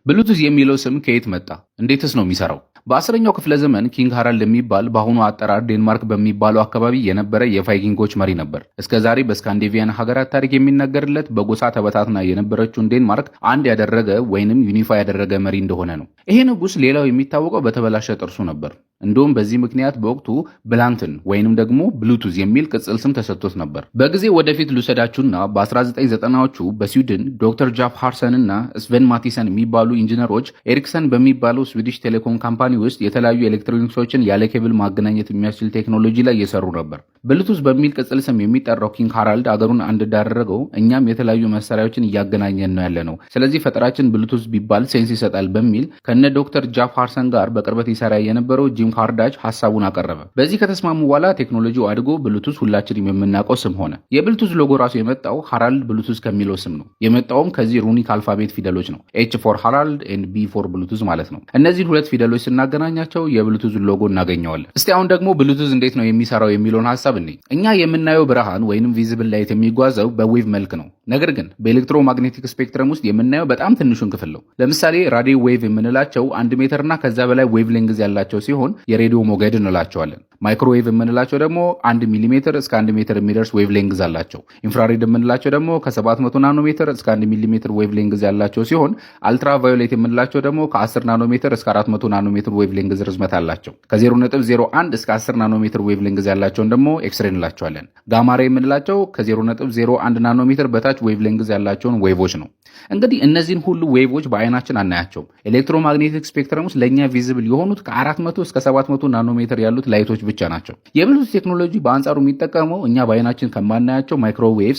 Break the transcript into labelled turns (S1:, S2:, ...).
S1: ብሉቱዝ የሚለው ስም ከየት መጣ? እንዴትስ ነው የሚሰራው? በ10ኛው ክፍለ ዘመን ኪንግ ሃራልድ የሚባል በአሁኑ አጠራር ዴንማርክ በሚባለው አካባቢ የነበረ የቫይኪንጎች መሪ ነበር። እስከዛሬ በስካንዲቪያን ሀገራት ታሪክ የሚነገርለት በጎሳ ተበታትና የነበረችውን ዴንማርክ አንድ ያደረገ ወይንም ዩኒፋይ ያደረገ መሪ እንደሆነ ነው። ይሄ ንጉስ ሌላው የሚታወቀው በተበላሸ ጥርሱ ነበር። እንደውም በዚህ ምክንያት በወቅቱ ብላንትን ወይንም ደግሞ ብሉቱዝ የሚል ቅጽል ስም ተሰጥቶት ነበር። በጊዜ ወደፊት ልውሰዳችሁና በ1990ዎቹ በስዊድን ዶክተር ጃፍ ሃርሰን እና ስቬን ማቲሰን የሚባሉ ኢንጂነሮች ኤሪክሰን በሚባለው ስዊዲሽ ቴሌኮም ካምፓኒ ውስጥ የተለያዩ ኤሌክትሮኒክሶችን ያለ ኬብል ማገናኘት የሚያስችል ቴክኖሎጂ ላይ እየሰሩ ነበር። ብሉቱዝ በሚል ቅጽል ስም የሚጠራው ኪንግ ሃራልድ አገሩን አንድ እንዳደረገው እኛም የተለያዩ መሳሪያዎችን እያገናኘን ነው ያለነው። ስለዚህ ፈጠራችን ብሉቱዝ ቢባል ሴንስ ይሰጣል በሚል ከነ ዶክተር ጃፍ ሃርሰን ጋር በቅርበት ይሰራ የነበረው ጂም ካርዳች ሐሳቡን አቀረበ። በዚህ ከተስማሙ በኋላ ቴክኖሎጂው አድጎ ብሉቱዝ ሁላችንም የምናውቀው ስም ሆነ። የብሉቱዝ ሎጎ ራሱ የመጣው ሃራልድ ብሉቱዝ ከሚለው ስም ነው። የመጣውም ከዚህ ሩኒክ አልፋቤት ፊደሎች ነው። ኤች ፎር ሃራልድ ኤንድ ቢ ፎር ብሉቱዝ ማለት ነው። እነዚህን ሁለት ፊደሎች ስናገናኛቸው የብሉቱዝ ሎጎ እናገኘዋለን። እስቲ አሁን ደግሞ ብሉቱዝ እንዴት ነው የሚሰራው የሚለውን ሐሳብ እንይ። እኛ የምናየው ብርሃን ወይንም ቪዚብል ላይት የሚጓዘው በዌቭ መልክ ነው። ነገር ግን በኤሌክትሮማግኔቲክ ስፔክትረም ውስጥ የምናየው በጣም ትንሹን ክፍል ነው። ለምሳሌ ራዲዮ ዌቭ የምንላቸው 1 ሜትር እና ከዛ በላይ ዌቭ ሌንግዝ ያላቸው ሲሆን የሬዲዮ ሞገድ እንላቸዋለን። ማይክሮዌቭ የምንላቸው ደግሞ 1 ሚሊሜትር እስከ 1 ሜትር የሚደርስ ዌቭ ሌንግዝ አላቸው። ኢንፍራሬድ የምንላቸው ደግሞ ከ700 ናኖሜትር እስከ 1 ሚሊሜትር ዌቭ ሌንግዝ ያላቸው ሲሆን አልትራቫዮሌት የምንላቸው ደግሞ ከ10 ናኖሜትር እስከ 400 ናኖሜትር ዌቭ ሌንግዝ ርዝመት አላቸው። ከ0.01 እስከ 10 ናኖሜትር ዌቭ ሌንግዝ ያላቸውን ደግሞ ኤክስሬ እንላቸዋለን። ጋማሬ የምንላቸው ከ0.01 ናኖሜትር በታች ዌቭ ሌንግዝ ያላቸውን ዌቮች ነው። እንግዲህ እነዚህን ሁሉ ዌቮች በአይናችን አናያቸውም። ኤሌክትሮማግኔቲክ ስፔክትረም ውስጥ ለኛ ቪዚብል የሆኑት ከ400 እስከ 700 ናኖሜትር ያሉት ላይቶች ብቻ ናቸው። የብሉቱዝ ቴክኖሎጂ በአንጻሩ የሚጠቀመው እኛ በአይናችን ከማናያቸው ማይክሮዌቭስ